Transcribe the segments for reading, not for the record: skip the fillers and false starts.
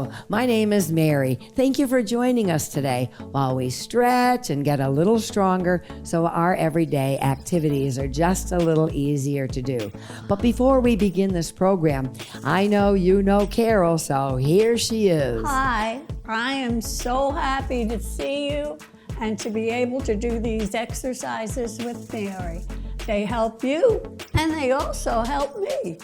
Hello, my name is Mary. Thank you for joining us today while we stretch and get a little stronger so our everyday activities are just a little easier to do. But before we begin this program, I know you know Carol, so here she is. Hi, I am so happy to see you and to be able to do these exercises with Mary. They help you and they also help me.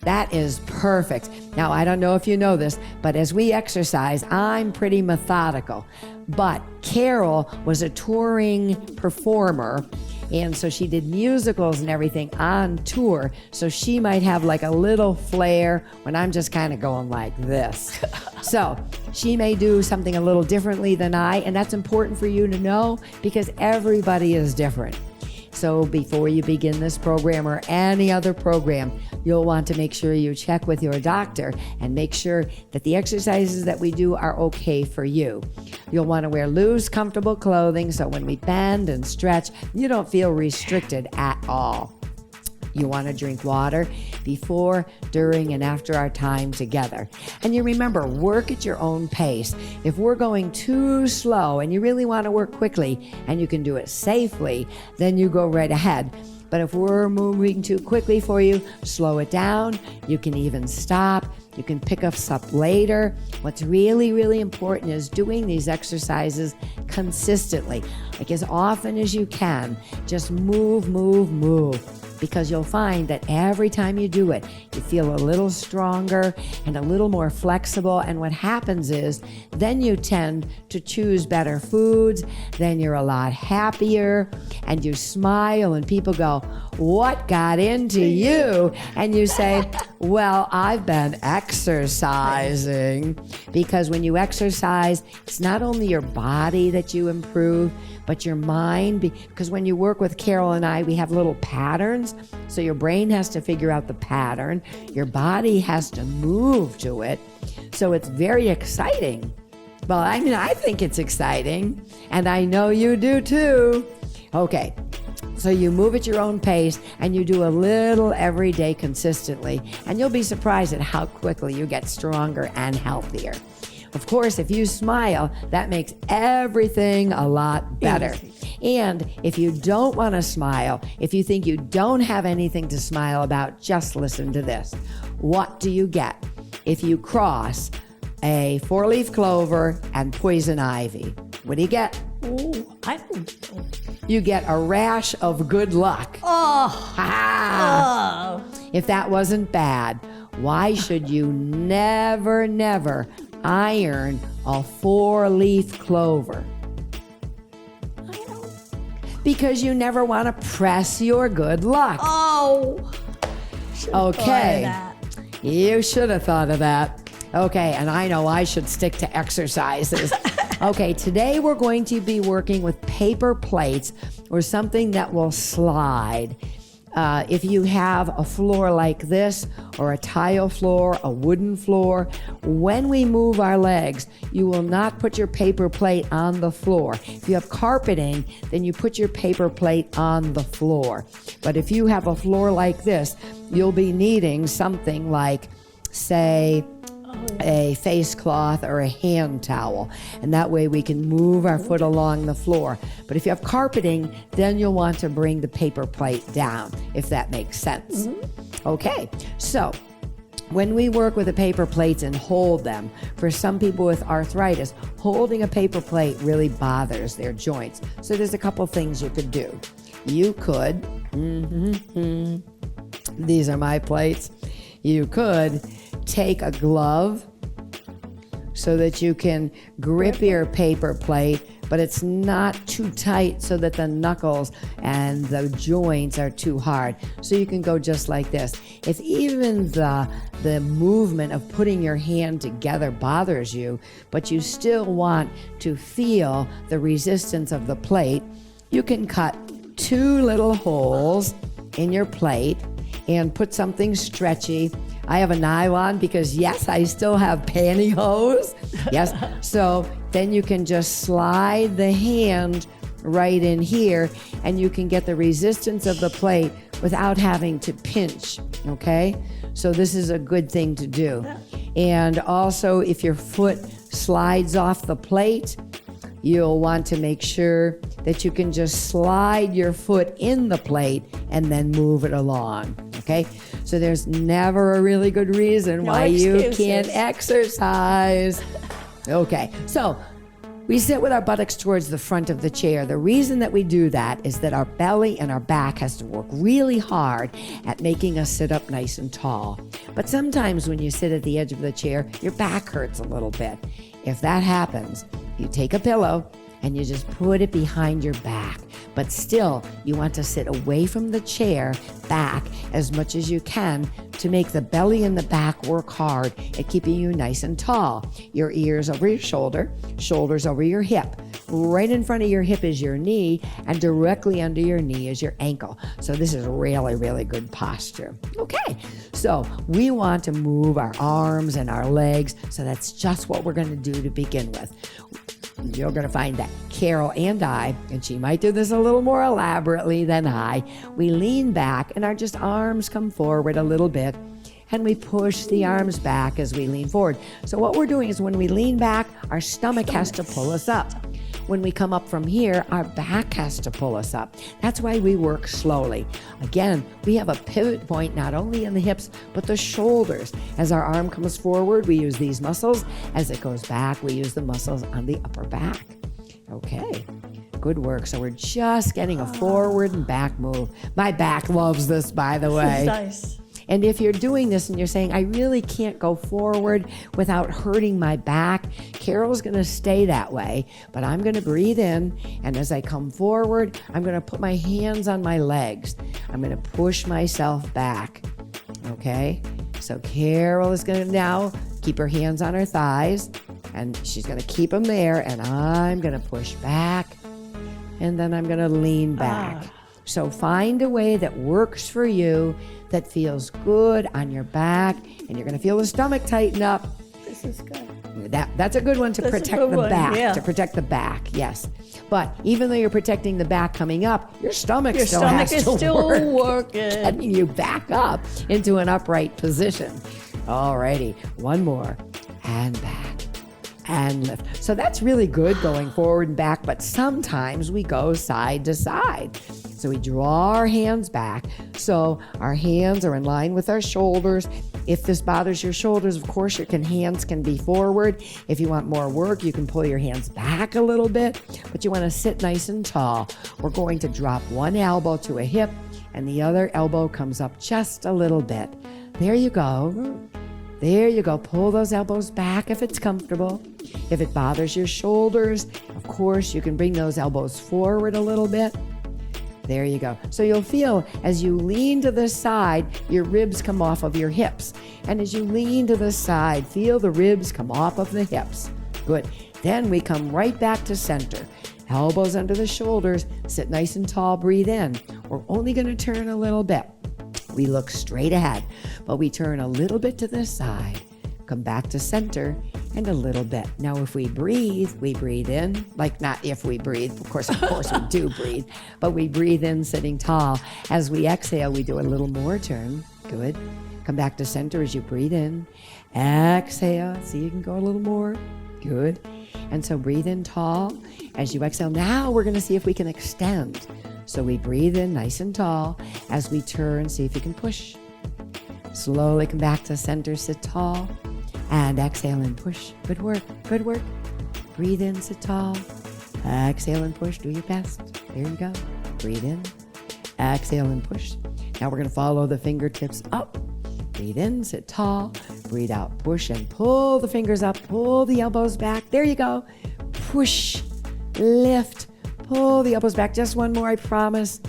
That is perfect. Now, I don't know if you know this, but as we exercise, I'm pretty methodical. But Carol was a touring performer, and so she did musicals and everything on tour, so she might have like a little flair when I'm just kind of going like this. So she may do something a little differently than I, and that's important for you to know because everybody is different. So before you begin this program or any other program, you'll want to make sure you check with your doctor and make sure that the exercises that we do are okay for you. You'll want to wear loose, comfortable clothing so when we bend and stretch, you don't feel restricted at all. You want to drink water before, during, and after our time together. And you remember, work at your own pace. If we're going too slow and you really want to work quickly and you can do it safely, then you go right ahead. But if we're moving too quickly for you, slow it down. You can even stop. You can pick us up later. What's really, really important is doing these exercises consistently. Like as often as you can, just move. Because you'll find that every time you do it, you feel a little stronger and a little more flexible. And what happens is then you tend to choose better foods, then you're a lot happier, and you smile and people go, "What got into you?" And you say, "Well, I've been exercising." Because when you exercise, it's not only your body that you improve, but your mind, because when you work with Carol and I, we have little patterns. So your brain has to figure out the pattern. Your body has to move to it. So it's very exciting. Well, I mean, I think it's exciting, and I know you do too. Okay, so you move at your own pace, and you do a little every day consistently, and you'll be surprised at how quickly you get stronger and healthier. Of course, if you smile, that makes everything a lot better. And if you don't want to smile, if you think you don't have anything to smile about, just listen to this. What do you get if you cross a 4-leaf clover and poison ivy? What do you get? Ooh, I don't know. You get a rash of good luck. Oh, If that wasn't bad, why should you never iron a 4-leaf clover? Because you never want to press your good luck. Oh, okay. You should have thought of that. Okay, and I know I should stick to exercises. Okay, today we're going to be working with paper plates or something that will slide. If you have a floor like this, or a tile floor, a wooden floor, when we move our legs, you will not put your paper plate on the floor. If you have carpeting, then you put your paper plate on the floor. But if you have a floor like this, you'll be needing something like, say, a face cloth or a hand towel, and that way we can move our foot along the floor. But if you have carpeting, then you'll want to bring the paper plate down, if that makes sense. Okay, so when we work with the paper plates and hold them, for some people with arthritis, holding a paper plate really bothers their joints. So there's a couple things you could do. You could, these are my plates, you could take a glove so that you can grip your paper plate, but it's not too tight so that the knuckles and the joints are too hard. So you can go just like this. If even the movement of putting your hand together bothers you, but you still want to feel the resistance of the plate, you can cut 2 little holes in your plate and put something stretchy. I have a nylon because, yes, I still have pantyhose. Yes. So then you can just slide the hand right in here, and you can get the resistance of the plate without having to pinch, okay? So this is a good thing to do. And also, if your foot slides off the plate, you'll want to make sure that you can just slide your foot in the plate and then move it along, okay? So there's never a really good reason why you can't exercise. Okay, so we sit with our buttocks towards the front of the chair. The reason that we do that is that our belly and our back has to work really hard at making us sit up nice and tall. But sometimes when you sit at the edge of the chair, your back hurts a little bit. If that happens, you take a pillow and you just put it behind your back. But still, you want to sit away from the chair back as much as you can to make the belly and the back work hard at keeping you nice and tall. Your ears over your shoulder, shoulders over your hip. Right in front of your hip is your knee, and directly under your knee is your ankle. So this is really, really good posture. Okay, so we want to move our arms and our legs, so that's just what we're going to do to begin with. You're going to find that Carol and I, and she might do this a little more elaborately than I, we lean back and our just arms come forward a little bit, and we push the arms back as we lean forward. So what we're doing is when we lean back, our stomach has to pull us up. When we come up from here, our back has to pull us up. That's why we work slowly. Again, we have a pivot point not only in the hips, but the shoulders. As our arm comes forward, we use these muscles. As it goes back, we use the muscles on the upper back. Okay, good work. So we're just getting a forward and back move. My back loves this, by the way. Nice. And if you're doing this and you're saying, I really can't go forward without hurting my back, Carol's going to stay that way, but I'm going to breathe in. And as I come forward, I'm going to put my hands on my legs. I'm going to push myself back. Okay? So Carol is going to now keep her hands on her thighs, and she's going to keep them there. And I'm going to push back, and then I'm going to lean back. So find a way that works for you, that feels good on your back, and you're going to feel the stomach tighten up. This is good. That's a good one to protect the back. Yeah. To protect the back, yes. But even though you're protecting the back coming up, your stomach Your still stomach has is to still work, working. getting you back up into an upright position. Alrighty, one more, and back, and lift. So that's really good going forward and back, but sometimes we go side to side. So we draw our hands back so our hands are in line with our shoulders. If this bothers your shoulders, of course, your hands can be forward. If you want more work, you can pull your hands back a little bit, but you want to sit nice and tall. We're going to drop one elbow to a hip, and the other elbow comes up just a little bit. There you go. There you go. Pull those elbows back if it's comfortable. If it bothers your shoulders, of course, you can bring those elbows forward a little bit. There you go. So you'll feel as you lean to the side, your ribs come off of your hips. And as you lean to the side, feel the ribs come off of the hips. Good. Then we come right back to center. Elbows under the shoulders, sit nice and tall, breathe in. We're only going to turn a little bit. We look straight ahead, but we turn a little bit to the side, come back to center, and a little bit. Now, if we breathe in, like not if we breathe, of course we do breathe, but we breathe in sitting tall. As we exhale, we do a little more turn. Good. Come back to center as you breathe in. Exhale. See, you can go a little more. Good. And so breathe in tall. As you exhale, now we're going to see if we can extend. So we breathe in nice and tall. As we turn, see if you can push. Slowly come back to center, sit tall. And exhale and push. Good work. Good work. Breathe in, sit tall. Exhale and push. Do your best. There you go. Breathe in. Exhale and push. Now we're going to follow the fingertips up. Breathe in, sit tall. Breathe out, push and pull the fingers up. Pull the elbows back. There you go. Push, lift, pull the elbows back. Just one more, I promise.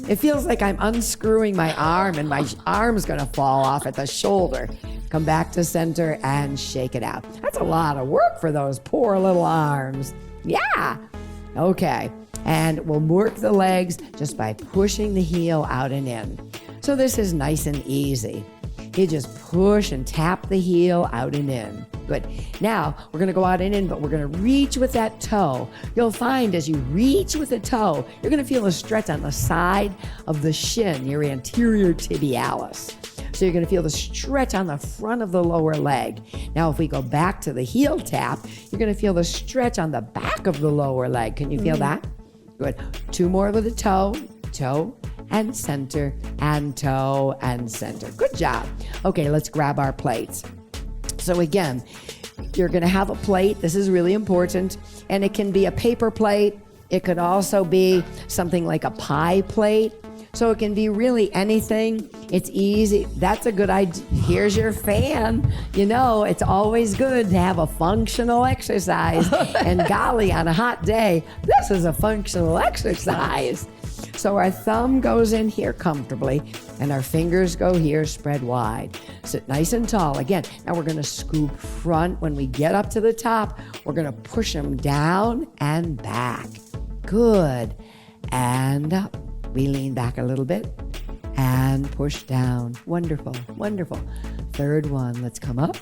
It feels like I'm unscrewing my arm and my arm's going to fall off at the shoulder. Come back to center and shake it out. That's a lot of work for those poor little arms. Yeah. Okay. And we'll work the legs just by pushing the heel out and in. So this is nice and easy. You just push and tap the heel out and in. Good. Now, we're going to go out and in, but we're going to reach with that toe. You'll find as you reach with the toe, you're going to feel a stretch on the side of the shin, your anterior tibialis. So you're going to feel the stretch on the front of the lower leg. Now, if we go back to the heel tap, you're going to feel the stretch on the back of the lower leg. Can you feel that? Good. 2 more with the toe, toe, and center, and toe, and center. Good job. Okay, let's grab our plates. So again, you're going to have a plate. This is really important. And it can be a paper plate. It could also be something like a pie plate. So it can be really anything. It's easy. That's a good idea. Here's your fan. You know, it's always good to have a functional exercise. And golly, on a hot day, this is a functional exercise. So our thumb goes in here comfortably, and our fingers go here spread wide. Sit nice and tall. Again, now we're going to scoop front. When we get up to the top, we're going to push them down and back. Good. And up. We lean back a little bit and push down. Wonderful, wonderful. Third one, let's come up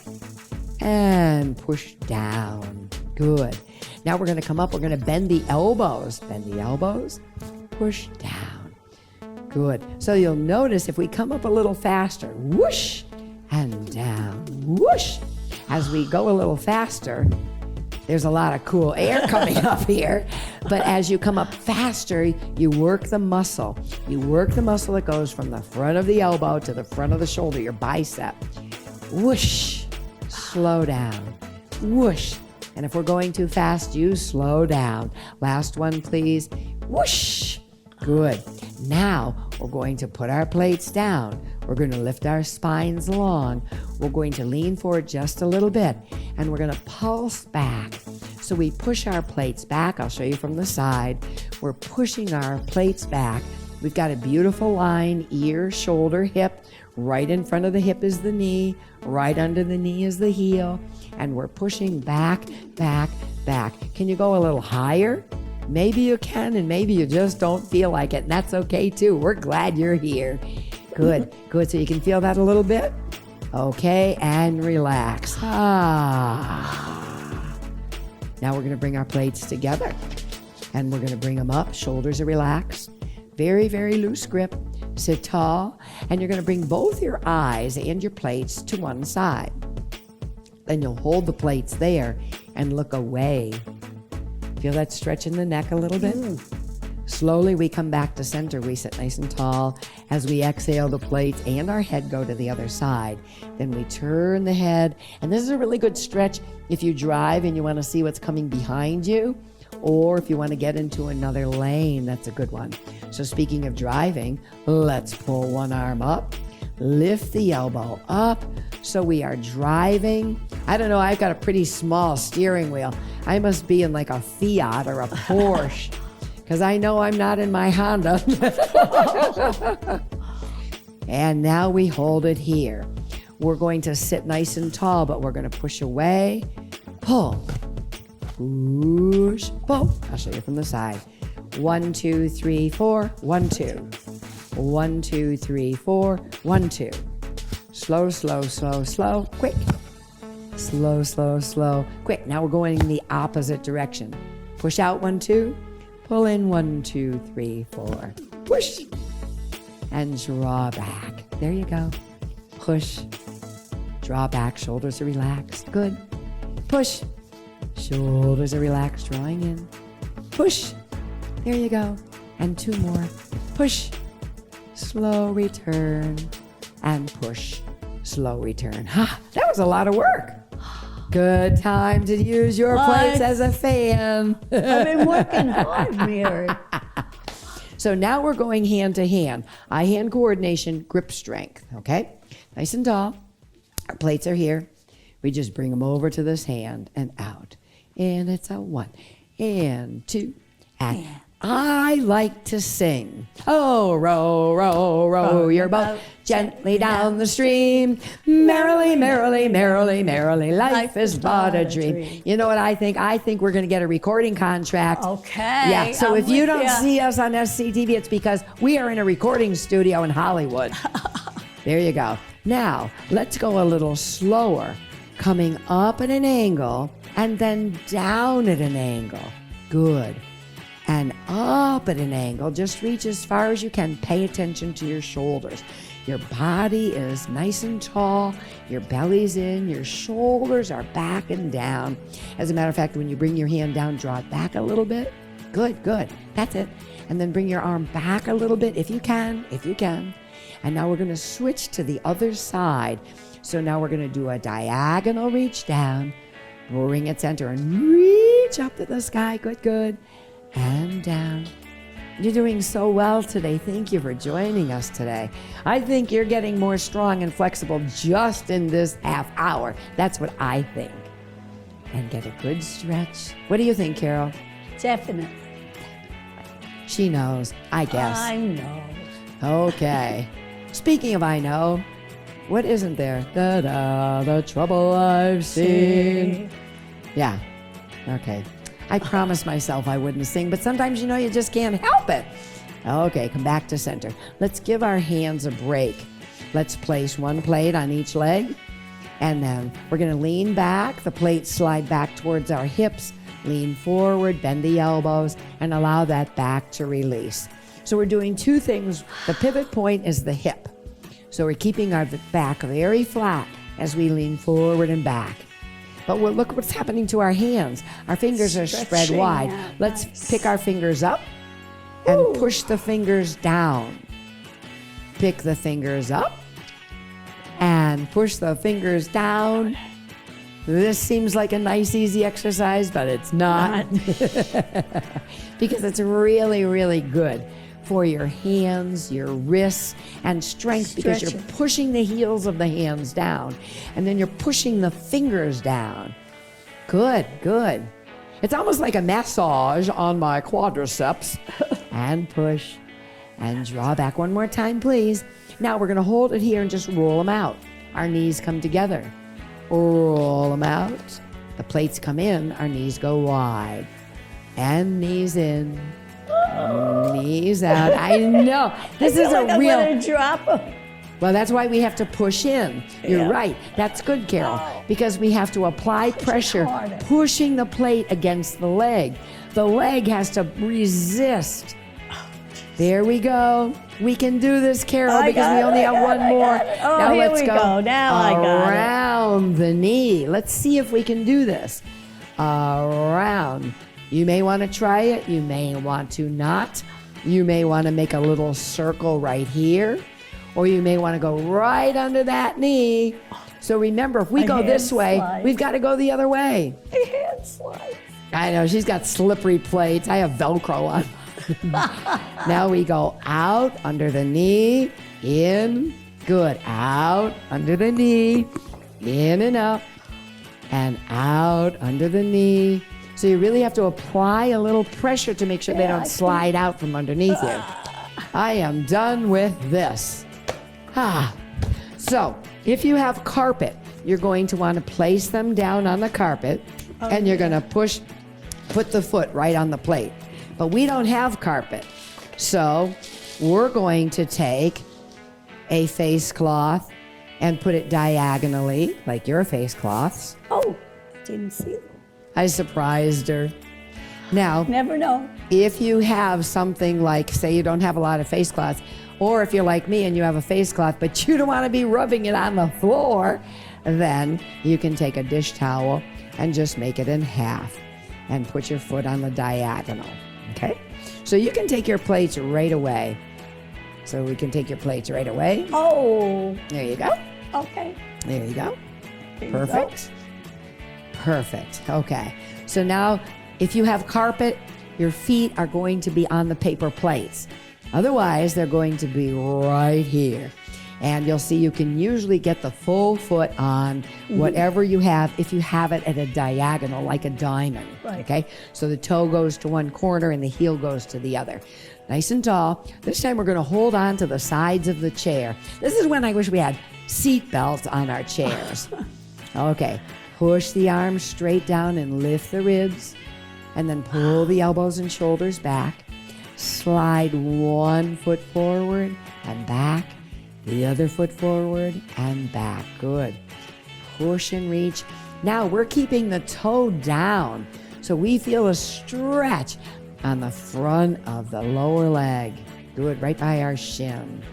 and push down. Good. Now we're going to come up. We're going to bend the elbows. Bend the elbows. Push down. Good. So you'll notice if we come up a little faster, whoosh, and down, whoosh. As we go a little faster, there's a lot of cool air coming up here. But as you come up faster, you work the muscle. You work the muscle that goes from the front of the elbow to the front of the shoulder, your bicep. Whoosh. Slow down. Whoosh. And if we're going too fast, you slow down. Last one, please. Whoosh. Good. Now we're going to put our plates down. We're going to lift our spines long. We're going to lean forward just a little bit, and we're going to pulse back. So we push our plates back. I'll show you from the side. We're pushing our plates back. We've got a beautiful line, ear, shoulder, hip. Right in front of the hip is the knee. Right under the knee is the heel. And we're pushing back, back, back. Can you go a little higher? Maybe you can, and maybe you just don't feel like it, and that's okay too. We're glad you're here. Good, good. So you can feel that a little bit? Okay, and relax. Now we're going to bring our plates together, and we're going to bring them up. Shoulders are relaxed. Very, very loose grip. Sit tall, and you're going to bring both your eyes and your plates to one side. Then you'll hold the plates there and look away. Feel that stretch in the neck a little bit? Slowly we come back to center. We sit nice and tall. As we exhale, the plates and our head go to the other side. Then we turn the head. And this is a really good stretch if you drive and you want to see what's coming behind you, or if you want to get into another lane. That's a good one. So speaking of driving, let's pull one arm up. Lift the elbow up. So we are driving. I don't know, I've got a pretty small steering wheel. I must be in like a Fiat or a Porsche, because I know I'm not in my Honda. And now we hold it here. We're going to sit nice and tall, but we're going to push away, pull, push, pull. I'll show you from the side. 1, 2, 3, 4, 1, 2. 1, 2, 3, 4, 1, 2. Slow, slow, slow, slow, quick. Slow, slow, slow, quick. Now we're going in the opposite direction. Push out 1, 2. Pull in 1, 2, 3, 4. Push. And draw back. There you go. Push. Draw back. Shoulders are relaxed. Good. Push. Shoulders are relaxed. Drawing in. Push. There you go. And 2 more. Push. Slow return. And push. Slow return. Ha! That was a lot of work. Good time to use your plates as a fan. I've been working hard, Mary. So now we're going hand to hand. Eye-hand coordination, grip strength, okay? Nice and tall. Our plates are here. We just bring them over to this hand and out. And it's a 1 and 2 and I like to sing. Oh, row, row, row your boat gently down the stream. Merrily, merrily, merrily, merrily, life is but a dream. You know what I think? I think we're going to get a recording contract. Okay. Yeah, so if you don't see us on SCTV, it's because we are in a recording studio in Hollywood. There you go. Now, let's go a little slower. Coming up at an angle and then down at an angle. Good. And up at an angle. Just reach as far as you can. Pay attention to your shoulders. Your body is nice and tall. Your belly's in. Your shoulders are back and down. As a matter of fact, when you bring your hand down, draw it back a little bit. Good, good. That's it. And then bring your arm back a little bit if you can. And now we're going to switch to the other side. So now we're going to do a diagonal reach down. Bring it center and reach up to the sky. Good, good. And down. You're doing so well today. Thank you for joining us today. I think you're getting more strong and flexible just in this half hour. That's what I think. And get a good stretch. What do you think, Carol? Definitely. She knows, I guess. I know. Okay. Speaking of I know, what isn't there? Da-da, the trouble I've seen. Yeah. Okay. I promised myself I wouldn't sing, but sometimes, you just can't help it. Okay, come back to center. Let's give our hands a break. Let's place one plate on each leg, and then we're going to lean back. The plates slide back towards our hips. Lean forward, bend the elbows, and allow that back to release. So we're doing two things. The pivot point is the hip. So we're keeping our back very flat as we lean forward and back. But look what's happening to our hands. Our fingers are spread wide. Let's pick our fingers up and push the fingers down. Pick the fingers up and push the fingers down. This seems like a nice, easy exercise, but it's not. Because it's really, really good for your hands, your wrists, and strength, because you're pushing the heels of the hands down, and then you're pushing the fingers down. Good, good. It's almost like a massage on my quadriceps. And push, and draw back one more time, please. Now we're going to hold it here and just roll them out. Our knees come together. Roll them out. The plates come in, our knees go wide. And knees in. Knees out. I know. This is a real. I'm gonna drop them. Well, that's why we have to push in. You're right. That's good, Carol. Because we have to apply pressure, pushing the plate against the leg. The leg has to resist. There we go. We can do this, Carol, because we only have one more. Now here we go. Now I got it. Around the knee. Let's see if we can do this. Around. You may want to try it. You may want to not. You may want to make a little circle right here. Or you may want to go right under that knee. So remember, if we go this way, we've got to go the other way. My hand slides. I know, she's got slippery plates. I have Velcro on. Now we go out under the knee, in, good, out under the knee, in and up, and out under the knee. So you really have to apply a little pressure to make sure they don't slide out from underneath you. I am done with this. So if you have carpet, you're going to want to place them down on the carpet, and you're going to put the foot right on the plate. But we don't have carpet, so we're going to take a face cloth and put it diagonally, like your face cloths. Oh, didn't see them. I surprised her. Now, never know. If you have something like, say you don't have a lot of face cloths, or if you're like me and you have a face cloth, but you don't want to be rubbing it on the floor, then you can take a dish towel and just make it in half and put your foot on the diagonal. Okay? So you can take your plates right away. So we can take your plates right away. Oh. There you go. Okay. There you go. Perfect. Perfect. Okay. So now, if you have carpet, your feet are going to be on the paper plates. Otherwise, they're going to be right here. And you'll see you can usually get the full foot on whatever you have if you have it at a diagonal, like a diamond. Right. Okay? So the toe goes to one corner and the heel goes to the other. Nice and tall. This time we're going to hold on to the sides of the chair. This is when I wish we had seat belts on our chairs. Okay. Push the arms straight down and lift the ribs. And then pull the elbows and shoulders back. Slide one foot forward and back. The other foot forward and back. Good. Push and reach. Now we're keeping the toe down, so we feel a stretch on the front of the lower leg. Good, right by our shin.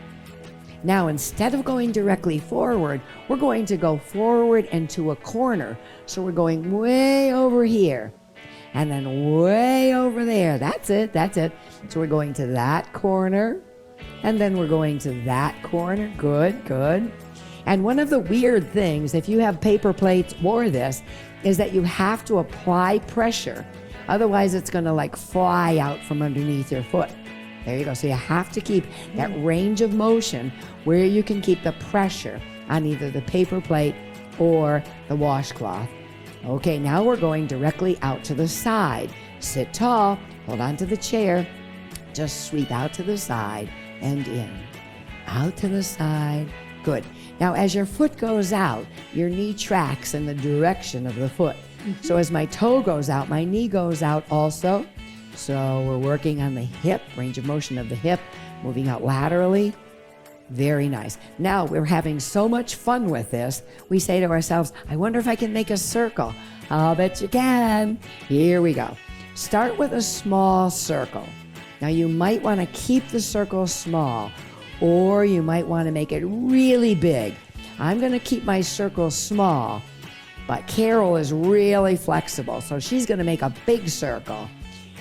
Now, instead of going directly forward, we're going to go forward and to a corner. So we're going way over here and then way over there. That's it. That's it. So we're going to that corner and then we're going to that corner. Good, good. And one of the weird things, if you have paper plates or this, is that you have to apply pressure. Otherwise, it's going to like fly out from underneath your foot. There you go. So you have to keep that range of motion where you can keep the pressure on either the paper plate or the washcloth. Okay, now we're going directly out to the side. Sit tall, hold on to the chair, just sweep out to the side and in. Out to the side. Good. Now, as your foot goes out, your knee tracks in the direction of the foot. So as my toe goes out, my knee goes out also. So we're working on the hip, range of motion of the hip, moving out laterally. Very nice. Now we're having so much fun with this, we say to ourselves, I wonder if I can make a circle. I'll bet you can. Here we go. Start with a small circle. Now you might want to keep the circle small, or you might want to make it really big. I'm going to keep my circle small, but Carol is really flexible, so she's going to make a big circle.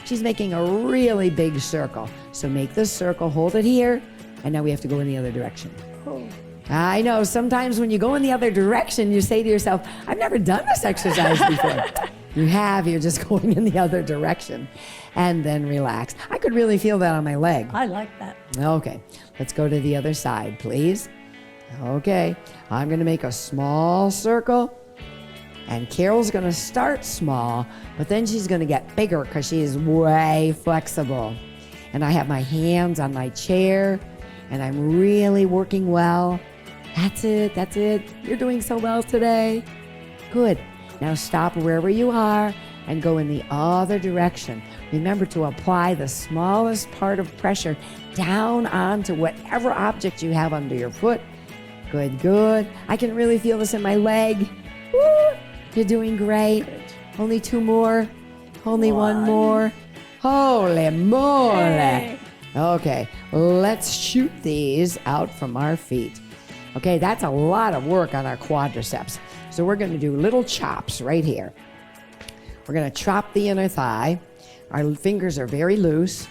She's making a really big circle. So make the circle, hold it here, and now we have to go in the other direction. Cool. I know, sometimes when you go in the other direction, you say to yourself, I've never done this exercise before. You have, you're just going in the other direction. And then relax. I could really feel that on my leg. I like that. Okay, let's go to the other side, please. Okay, I'm gonna make a small circle. And Carol's gonna start small, but then she's gonna get bigger because she is way flexible. And I have my hands on my chair, and I'm really working well. That's it, that's it. You're doing so well today. Good. Now stop wherever you are and go in the other direction. Remember to apply the smallest part of pressure down onto whatever object you have under your foot. Good, good. I can really feel this in my leg. Woo! You're doing great. Only two more. Only one more. Holy moly. Hey. Okay, let's shoot these out from our feet. Okay, that's a lot of work on our quadriceps. So we're going to do little chops right here. We're going to chop the inner thigh. Our fingers are very loose.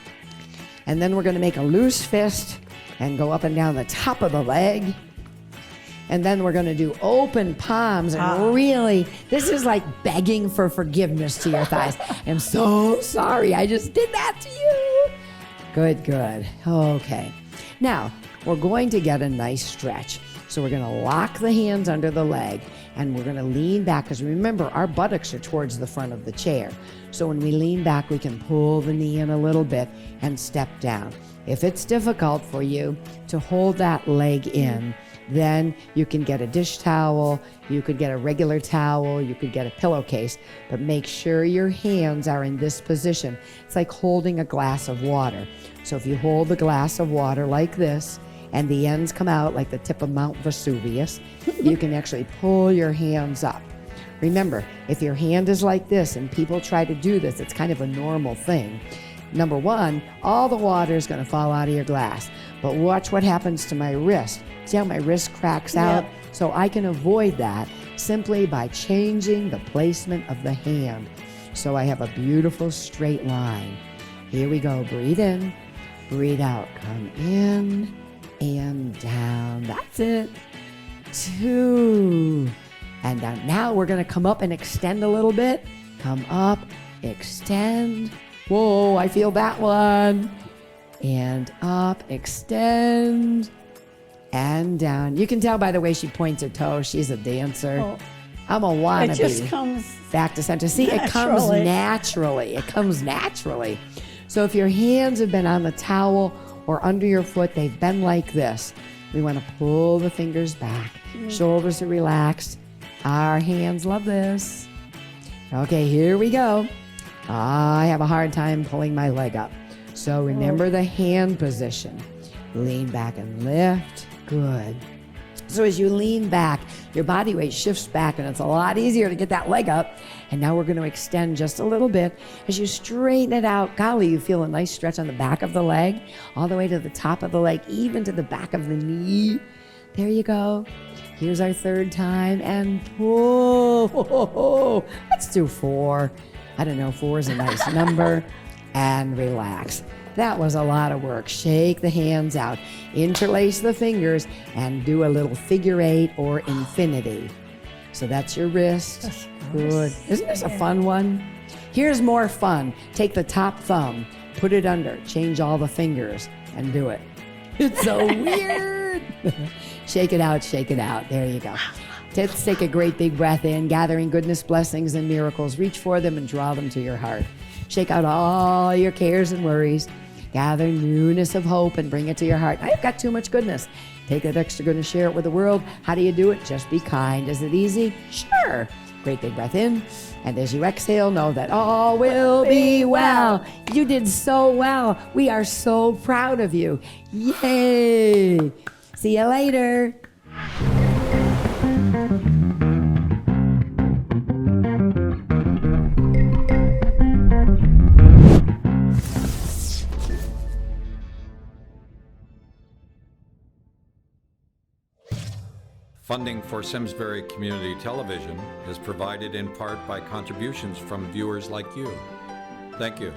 And then we're going to make a loose fist and go up and down the top of the leg. And then we're going to do open palms and really, this is like begging for forgiveness to your thighs. I'm so sorry, I just did that to you. Good, good. Okay. Now, we're going to get a nice stretch. So we're going to lock the hands under the leg and we're going to lean back because remember, our buttocks are towards the front of the chair. So when we lean back, we can pull the knee in a little bit and step down. If it's difficult for you to hold that leg in, then you can get a dish towel, you could get a regular towel, you could get a pillowcase, but make sure your hands are in this position. It's like holding a glass of water. So if you hold the glass of water like this, and the ends come out like the tip of Mount Vesuvius, you can actually pull your hands up. Remember, if your hand is like this and people try to do this, it's kind of a normal thing. Number one, all the water is going to fall out of your glass. But watch what happens to my wrist. See how my wrist cracks out? Yep. So I can avoid that simply by changing the placement of the hand. So I have a beautiful straight line. Here we go. Breathe in, breathe out. Come in and down. That's it. 2. And down. Now we're going to come up and extend a little bit. Come up, extend. Whoa, I feel that one. And up, extend, and down. You can tell by the way she points her toes, she's a dancer. Oh, I'm a wannabe. it just comes Back to center. See, naturally. it comes naturally. It comes naturally. So if your hands have been on the towel or under your foot, they've been like this. We want to pull the fingers back. Shoulders are relaxed. Our hands love this. Okay, here we go. I have a hard time pulling my leg up. So remember the hand position. Lean back and lift. Good. So as you lean back, your body weight shifts back, and it's a lot easier to get that leg up. And now we're going to extend just a little bit. As you straighten it out, golly, you feel a nice stretch on the back of the leg, all the way to the top of the leg, even to the back of the knee. There you go. Here's our third time, and pull. Let's do 4. I don't know, 4 is a nice number. And relax. That was a lot of work. Shake the hands out, interlace the fingers, and do a little figure 8 or infinity. So that's your wrist. Good. Isn't this a fun one? Here's more fun. Take the top thumb, put it under, change all the fingers, and do it. It's so weird. Shake it out, shake it out. There you go. Let's take a great big breath in, gathering goodness, blessings, and miracles. Reach for them and draw them to your heart. Shake out all your cares and worries. Gather newness of hope and bring it to your heart. I've got too much goodness. Take that extra goodness, share it with the world. How do you do it? Just be kind. Is it easy? Sure. Great big breath in. And as you exhale, know that all will be well. You did so well. We are so proud of you. Yay. See you later. Funding for Simsbury Community Television is provided in part by contributions from viewers like you. Thank you.